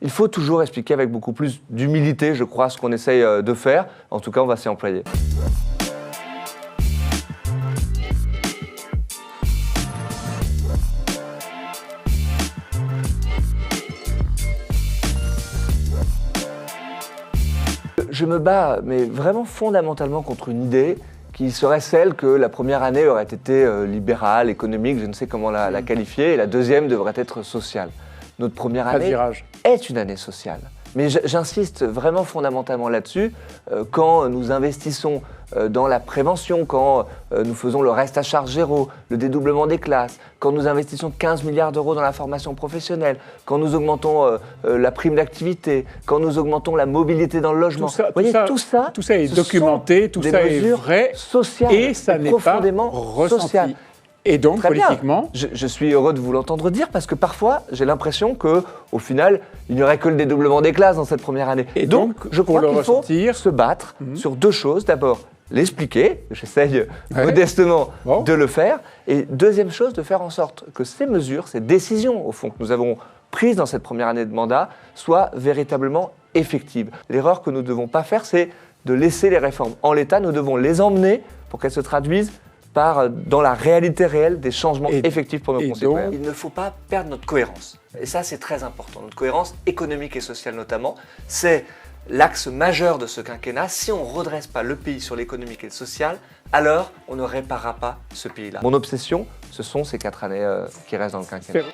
Il faut toujours expliquer avec beaucoup plus d'humilité, je crois, ce qu'on essaye de faire. En tout cas, on va s'y employer. Je me bats, mais vraiment fondamentalement contre une idée qui serait celle que la première année aurait été libérale, économique, je ne sais comment la qualifier, et la deuxième devrait être sociale. Notre première année est une année sociale. Mais j'insiste vraiment fondamentalement là-dessus. Quand nous investissons dans la prévention, quand nous faisons le reste à charge zéro, le dédoublement des classes, quand nous investissons 15 milliards d'euros dans la formation professionnelle, quand nous augmentons la prime d'activité, quand nous augmentons la mobilité dans le logement. Tout ça est documenté, tout ça est vrai, sociales, et ça n'est pas ressenti. Social. Et donc, très politiquement… Je suis heureux de vous l'entendre dire parce que parfois, j'ai l'impression qu'au final, il n'y aurait que le dédoublement des classes dans cette première année. Et donc je crois qu'il faut se battre sur deux choses. D'abord, l'expliquer, j'essaye modestement de le faire. Et deuxième chose, de faire en sorte que ces mesures, ces décisions, au fond, que nous avons prises dans cette première année de mandat, soient véritablement effectives. L'erreur que nous ne devons pas faire, c'est de laisser les réformes en l'état. Nous devons les emmener pour qu'elles se traduisent dans la réalité réelle des changements effectifs pour nos concitoyens. Il ne faut pas perdre notre cohérence. Et ça, c'est très important. Notre cohérence économique et sociale notamment, c'est l'axe majeur de ce quinquennat. Si on ne redresse pas le pays sur l'économique et le social, alors on ne réparera pas ce pays-là. Mon obsession, ce sont ces 4 années qui restent dans le quinquennat.